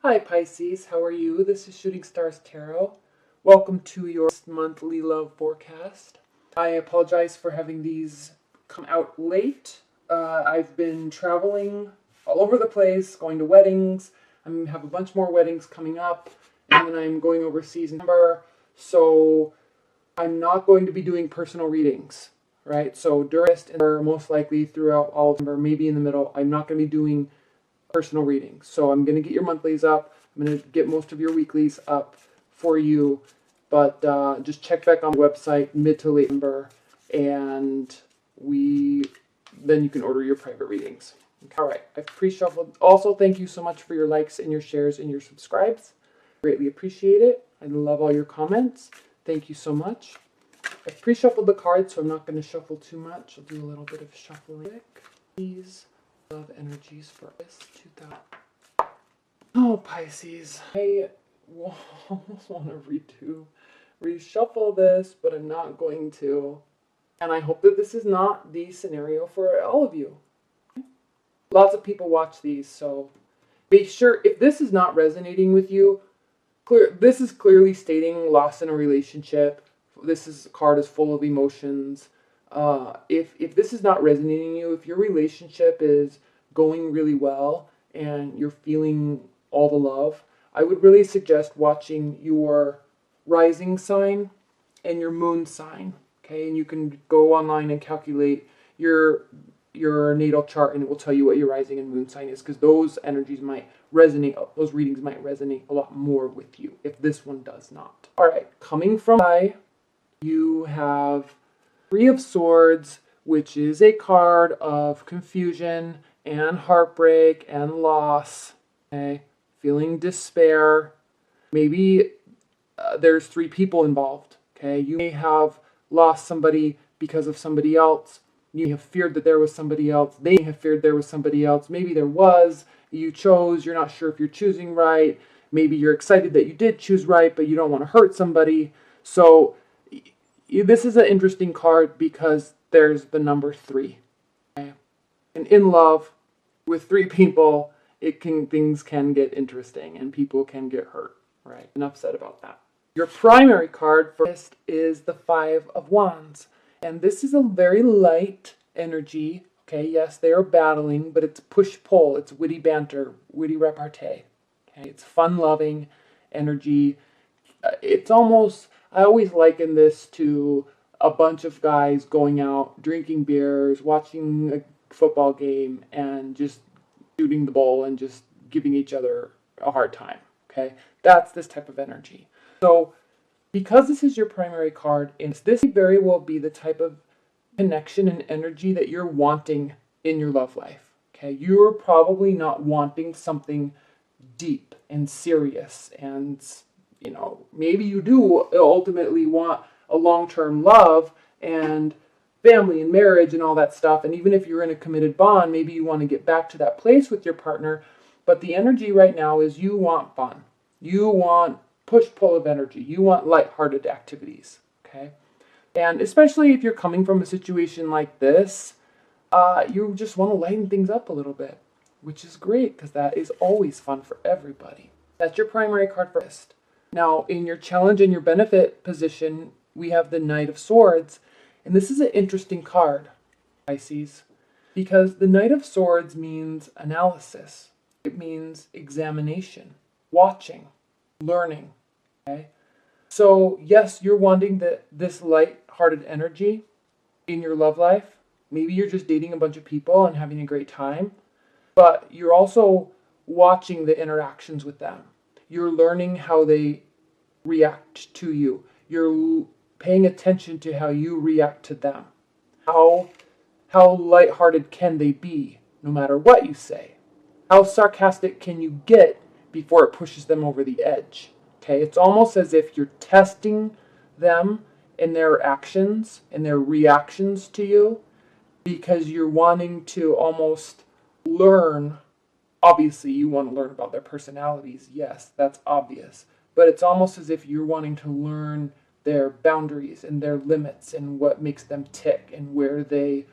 Hi Pisces, how are you? This is Shooting Stars Tarot. Welcome to your monthly love forecast. I apologize for having these come out late. I've been traveling all over the place, going to weddings. I have a bunch more weddings coming up, and then I'm going overseas in November. So I'm not going to be doing personal readings, right? So during or most likely throughout all of November, maybe in the middle, I'm not going to be doing personal readings. So I'm going to get your monthlies up. I'm going to get most of your weeklies up for you. But just check back on the website mid to late November, and then you can order your private readings. Okay. All right, I've pre-shuffled. Also, thank you so much for your likes and your shares and your subscribes. Greatly appreciate it. I love all your comments. Thank you so much. I've pre-shuffled the cards, so I'm not going to shuffle too much. I'll do a little bit of shuffling. These love energies for this 2000. Oh, Pisces. I almost want to reshuffle this, but I'm not going to. And I hope that this is not the scenario for all of you. Lots of people watch these, so be sure, if this is not resonating with you, this is clearly stating loss in a relationship. Card is full of emotions. If this is not resonating with you, if your relationship is going really well and you're feeling all the love, I would really suggest watching your rising sign and your moon sign. Okay, and you can go online and calculate your natal chart, and it will tell you what your rising and moon sign is, because those energies might resonate, those readings might resonate a lot more with you if this one does not. All right, coming from I, you have Three of Swords, which is a card of confusion and heartbreak and loss. Okay, feeling despair. Maybe there's three people involved. Okay, you may have lost somebody because of somebody else. You may have feared that there was somebody else. They may have feared there was somebody else. Maybe there was. You chose. You're not sure if you're choosing right. Maybe you're excited that you did choose right, but you don't want to hurt somebody. So this is an interesting card because there's the number 3. Okay? And in love, with 3 people, things can get interesting and people can get hurt. Right? Enough said about that. Your primary card first is the 5 of Wands. And this is a very light energy. Okay, yes, they are battling, but it's push-pull. It's witty banter, witty repartee. Okay, it's fun-loving energy. It's almost, I always liken this to a bunch of guys going out, drinking beers, watching a football game, and just shooting the ball and just giving each other a hard time. Okay, that's this type of energy. So because this is your primary card, and this very well be the type of connection and energy that you're wanting in your love life. Okay, you're probably not wanting something deep and serious, and maybe you do ultimately want a long-term love and family and marriage and all that stuff. And even if you're in a committed bond, maybe you want to get back to that place with your partner. But the energy right now is you want fun. You want push-pull of energy. You want lighthearted activities. Okay? And especially if you're coming from a situation like this, you just want to lighten things up a little bit, which is great because that is always fun for everybody. That's your primary card first. Now, in your challenge and your benefit position, we have the Knight of Swords. And this is an interesting card, Pisces, because the Knight of Swords means analysis. It means examination, watching, learning. Okay? So, yes, you're wanting this light-hearted energy in your love life. Maybe you're just dating a bunch of people and having a great time. But you're also watching the interactions with them. You're learning how they react to you. You're paying attention to how you react to them. How lighthearted can they be, no matter what you say? How sarcastic can you get before it pushes them over the edge? Okay, it's almost as if you're testing them in their actions and their reactions to you, because you're wanting to almost learn. Obviously, you want to learn about their personalities. Yes, that's obvious. But it's almost as if you're wanting to learn their boundaries and their limits and what makes them tick and where their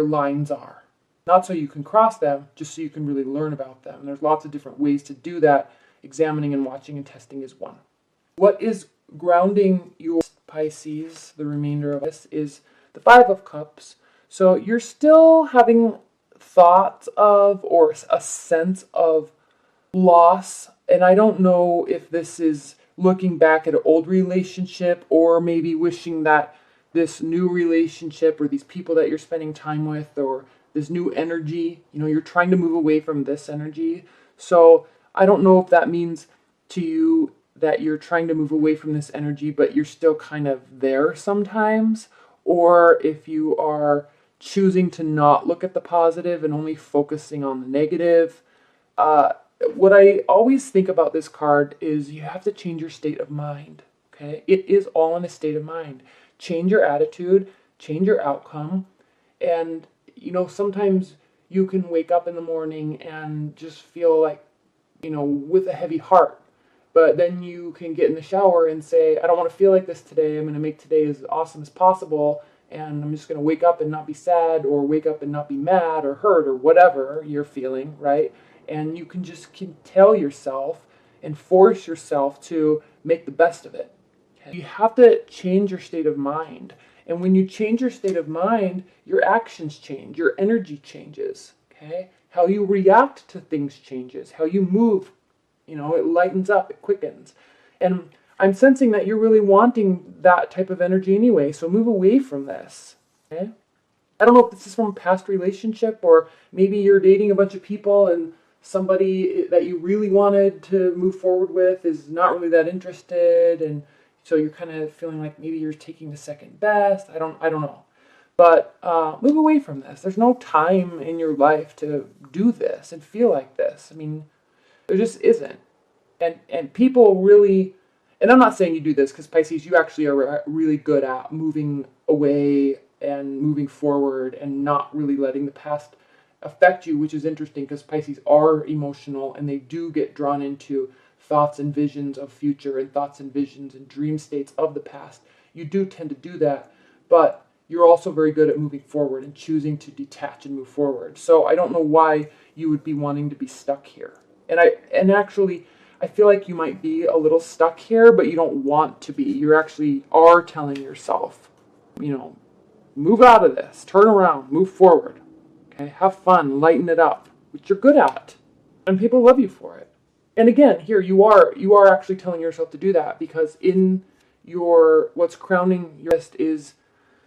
lines are. Not so you can cross them, just so you can really learn about them. And there's lots of different ways to do that. Examining and watching and testing is one. What is grounding your Pisces, the remainder of this, is the Five of Cups. So you're still having thoughts of or a sense of loss. And I don't know if this is looking back at an old relationship or maybe wishing that this new relationship or these people that you're spending time with or this new energy, you're trying to move away from this energy. So I don't know if that means to you that you're trying to move away from this energy, but you're still kind of there sometimes, or if you are choosing to not look at the positive and only focusing on the negative. What I always think about this card is you have to change your state of mind. Okay, it is all in a state of mind. Change your attitude, change your outcome, and sometimes you can wake up in the morning and just feel like, with a heavy heart. But then you can get in the shower and say, I don't want to feel like this today. I'm going to make today as awesome as possible. And I'm just going to wake up and not be sad, or wake up and not be mad or hurt or whatever you're feeling, right? And you can tell yourself and force yourself to make the best of it. Okay? You have to change your state of mind. And when you change your state of mind, your actions change, your energy changes, okay? How you react to things changes, how you move, it lightens up, it quickens. And I'm sensing that you're really wanting that type of energy anyway, so move away from this, okay? I don't know if this is from a past relationship, or maybe you're dating a bunch of people and somebody that you really wanted to move forward with is not really that interested, and so you're kind of feeling like maybe you're taking the second best. I don't know. But move away from this. There's no time in your life to do this and feel like this. I mean, there just isn't. And people really, and I'm not saying you do this, because Pisces, you actually are really good at moving away and moving forward and not really letting the past affect you, which is interesting because Pisces are emotional and they do get drawn into thoughts and visions of future and thoughts and visions and dream states of the past. You do tend to do that, but you're also very good at moving forward and choosing to detach and move forward. So I don't know why you would be wanting to be stuck here. And actually, I feel like you might be a little stuck here, but you don't want to be. You actually are telling yourself, move out of this, turn around, move forward. Okay, have fun, lighten it up, which you're good at, and people love you for it. And again, here you are actually telling yourself to do that, because in what's crowning your list is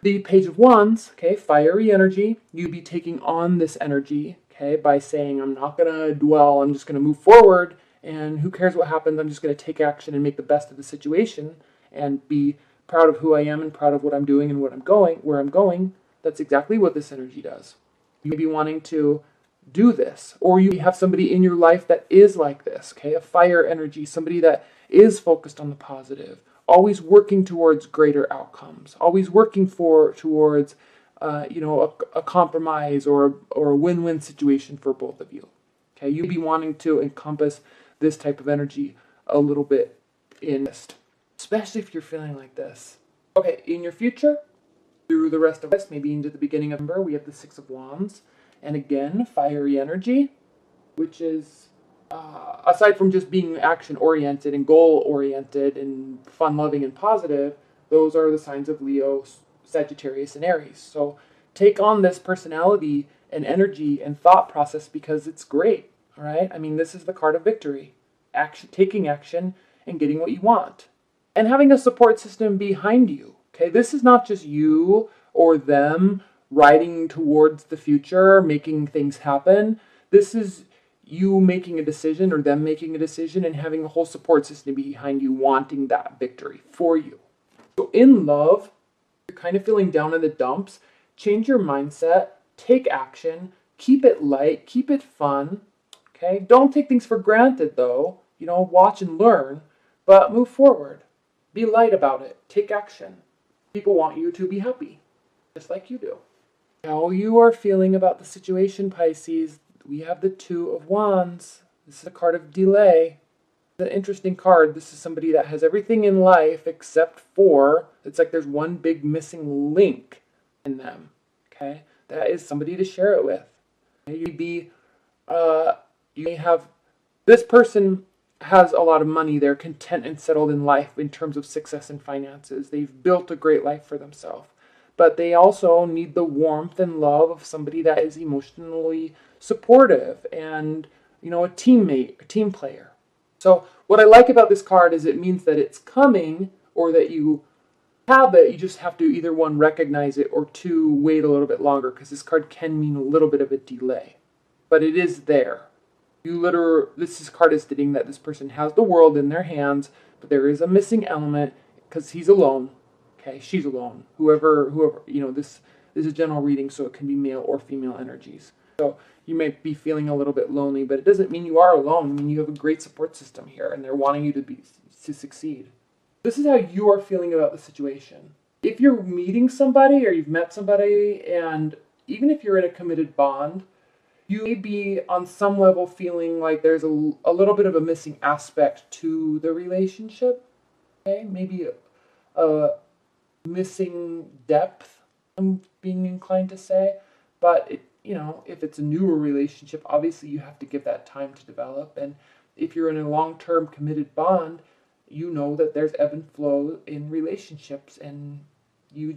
the Page of Wands. Okay, fiery energy. You'd be taking on this energy, okay, by saying, I'm not gonna dwell, I'm just gonna move forward, and who cares what happens? I'm just gonna take action and make the best of the situation and be proud of who I am and proud of what I'm doing and where I'm going. That's exactly what this energy does. You may be wanting to do this, or you have somebody in your life that is like this, okay? A fire energy, somebody that is focused on the positive, always working towards greater outcomes, always working towards a compromise or a win-win situation for both of you. Okay, you'd be wanting to encompass this type of energy a little bit in this, especially if you're feeling like this. Okay, in your future, through the rest of us, maybe into the beginning of November, we have the Six of Wands. And again, fiery energy, which is, aside from just being action-oriented and goal-oriented and fun-loving and positive, those are the signs of Leo, Sagittarius, and Aries. So take on this personality and energy and thought process because it's great, all right? I mean, this is the card of victory. Taking action and getting what you want. And having a support system behind you, okay? This is not just you or them riding towards the future, making things happen. This is you making a decision or them making a decision and having a whole support system behind you wanting that victory for you. So in love, you're kind of feeling down in the dumps. Change your mindset, take action, keep it light, keep it fun, okay? Don't take things for granted though. Watch and learn, but move forward. Be light about it. Take action. People want you to be happy, just like you do. How you are feeling about the situation, Pisces. We have the Two of Wands. This is a card of delay. It's an interesting card. This is somebody that has everything in life except for, it's like there's one big missing link in them. Okay? That is somebody to share it with. You may have, this person has a lot of money. They're content and settled in life in terms of success and finances. They've built a great life for themselves. But they also need the warmth and love of somebody that is emotionally supportive and, a teammate, a team player. So what I like about this card is it means that it's coming, or that you have it. You just have to either one, recognize it, or two, wait a little bit longer, because this card can mean a little bit of a delay. But it is there. This card is stating that this person has the world in their hands, but there is a missing element because he's alone. Okay, she's alone. Whoever, this is a general reading, so it can be male or female energies. So you might be feeling a little bit lonely, but it doesn't mean you are alone. I mean, you have a great support system here, and they're wanting you to succeed. This is how you are feeling about the situation. If you're meeting somebody or you've met somebody, and even if you're in a committed bond, you may be on some level feeling like there's a little bit of a missing aspect to the relationship. Okay, maybe a missing depth, I'm being inclined to say. But if it's a newer relationship, obviously you have to give that time to develop. And if you're in a long-term committed bond, you know that there's ebb and flow in relationships, and you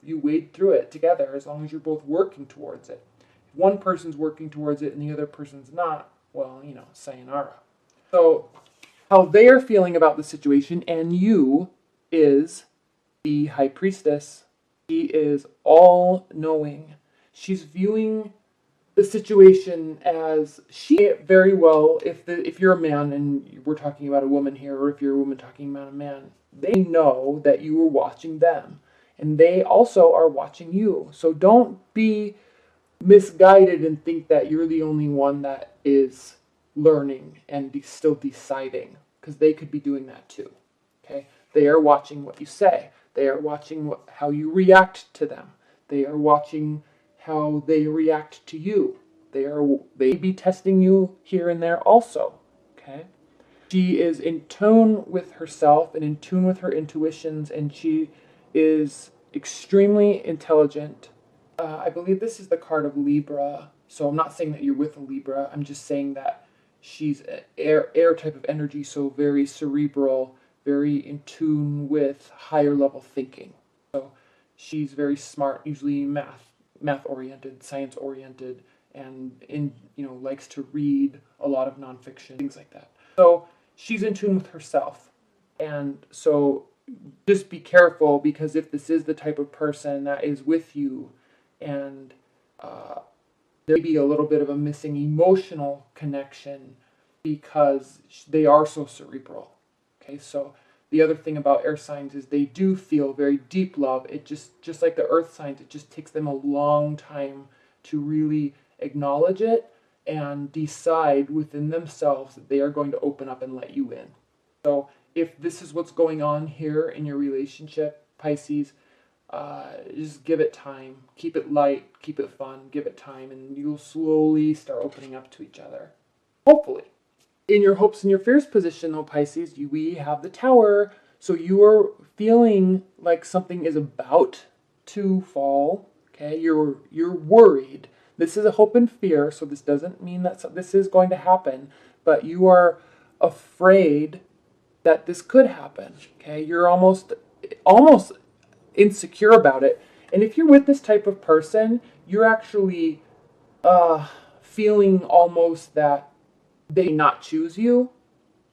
wade through it together as long as you're both working towards it. If one person's working towards it and the other person's not, well, sayonara. So how they are feeling about the situation and you is the High Priestess. She is all-knowing. She's viewing the situation as she very well, if you're a man and we're talking about a woman here, or if you're a woman talking about a man, they know that you are watching them, and they also are watching you. So don't be misguided and think that you're the only one that is learning and still deciding, because they could be doing that too. Okay, they are watching what you say. They are watching how you react to them. They are watching how they react to you. They be testing you here and there also. Okay, she is in tune with herself and in tune with her intuitions, and she is extremely intelligent. I believe this is the card of Libra, so I'm not saying that you're with a Libra. I'm just saying that she's an air type of energy, so very cerebral, very in tune with higher level thinking. So she's very smart, usually math oriented, science oriented, and likes to read a lot of nonfiction, things like that. So she's in tune with herself, and so just be careful, because if this is the type of person that is with you, and there may be a little bit of a missing emotional connection because they are so cerebral. Okay, so the other thing about air signs is they do feel very deep love. It just like the earth signs, it just takes them a long time to really acknowledge it and decide within themselves that they are going to open up and let you in. So if this is what's going on here in your relationship, Pisces, just give it time. Keep it light, keep it fun, give it time, and you'll slowly start opening up to each other. Hopefully. In your hopes and your fears position, though, Pisces, we have the Tower. So you are feeling like something is about to fall. Okay, you're worried. This is a hope and fear, so this doesn't mean that this is going to happen, but you are afraid that this could happen. Okay, you're almost insecure about it. And if you're with this type of person, you're actually feeling almost that they not choose you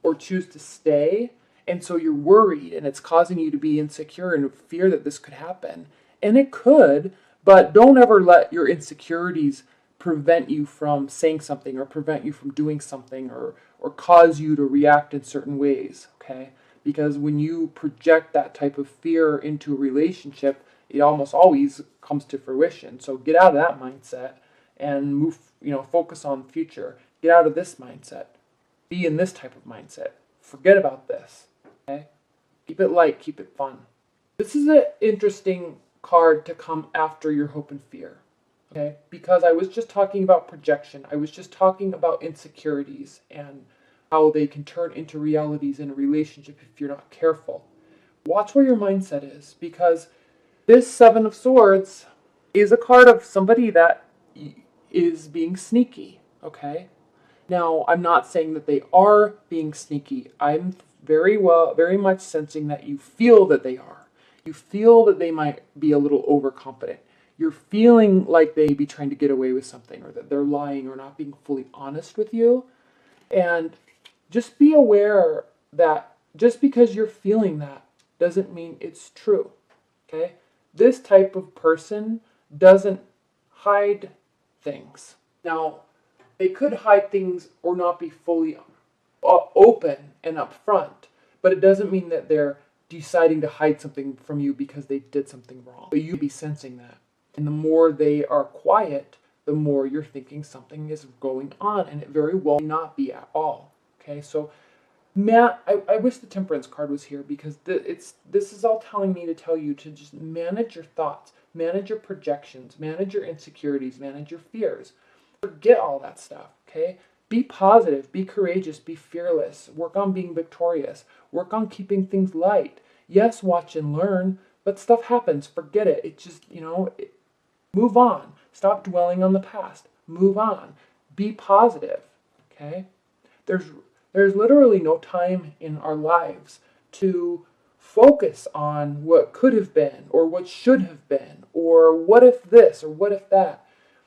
or choose to stay, and so you're worried, and it's causing you to be insecure and fear that this could happen. And it could, but don't ever let your insecurities prevent you from saying something, or prevent you from doing something, or cause you to react in certain ways. Okay, because when you project that type of fear into a relationship, it almost always comes to fruition. So get out of that mindset and move, focus on the future. Get out of this mindset. Be in this type of mindset. Forget about this. Okay? Keep it light, keep it fun. This is an interesting card to come after your hope and fear. Okay? Because I was just talking about projection. I was just talking about insecurities and how they can turn into realities in a relationship if you're not careful. Watch where your mindset is, because this Seven of Swords is a card of somebody that is being sneaky, okay? Now, I'm not saying that they are being sneaky. I'm very much sensing that you feel that they are. You feel that they might be a little overconfident. You're feeling like they be trying to get away with something, or that they're lying or not being fully honest with you. And just be aware that just because you're feeling that doesn't mean it's true, okay? This type of person doesn't hide things. Now, they could hide things or not be fully open and upfront, but it doesn't mean that they're deciding to hide something from you because they did something wrong. But you'd be sensing that. And the more they are quiet, the more you're thinking something is going on, and it very well may not be at all. Okay, so Matt, I wish the Temperance card was here, because this is all telling me to tell you to just manage your thoughts, manage your projections, manage your insecurities, manage your fears. Forget all that stuff, okay? Be positive, be courageous, be fearless. Work on being victorious. Work on keeping things light. Yes, watch and learn, but stuff happens. Forget it. It just, move on. Stop dwelling on the past. Move on. Be positive, okay? There's literally no time in our lives to focus on what could have been, or what should have been, or what if this, or what if that.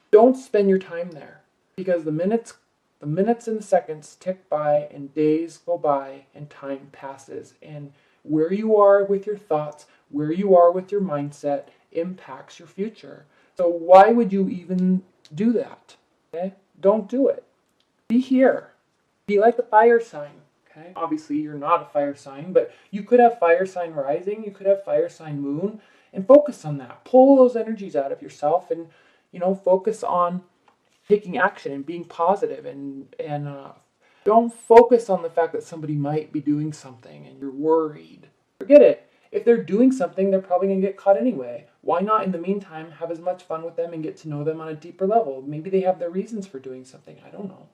Don't spend your time there, because the minutes and the seconds tick by, and days go by, and time passes. And where you are with your thoughts, where you are with your mindset impacts your future. So why would you even do that? Okay? Don't do it. Be here. Be like a fire sign. Okay? Obviously, you're not a fire sign, but you could have fire sign rising, you could have fire sign moon, and focus on that. Pull those energies out of yourself, and focus on taking action and being positive, and don't focus on the fact that somebody might be doing something and you're worried. Forget it. If they're doing something, they're probably going to get caught anyway. Why not, in the meantime, have as much fun with them and get to know them on a deeper level? Maybe they have their reasons for doing something. I don't know.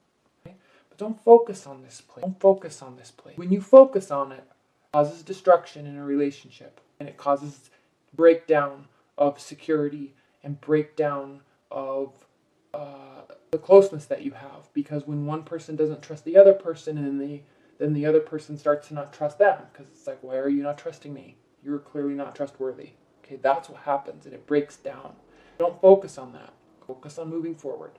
Okay? But don't focus on this place. Don't focus on this place. When you focus on it, it causes destruction in a relationship, and it causes breakdown of security and breakdown of the closeness that you have. Because when one person doesn't trust the other person, and then the other person starts to not trust them, because it's like, why are you not trusting me? You're clearly not trustworthy. Okay, that's what happens, and it breaks down. Don't focus on that. Focus on moving forward.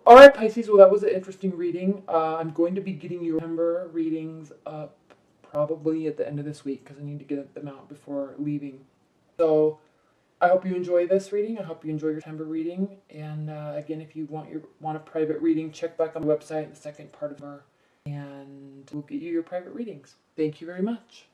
All right, Pisces, well, that was an interesting reading. I'm going to be getting your September readings up probably at the end of this week, because I need to get them out before leaving. So I hope you enjoy this reading. I hope you enjoy your September reading. And again, if you want a private reading, check back on the website, the second part of our, and we'll get you your private readings. Thank you very much.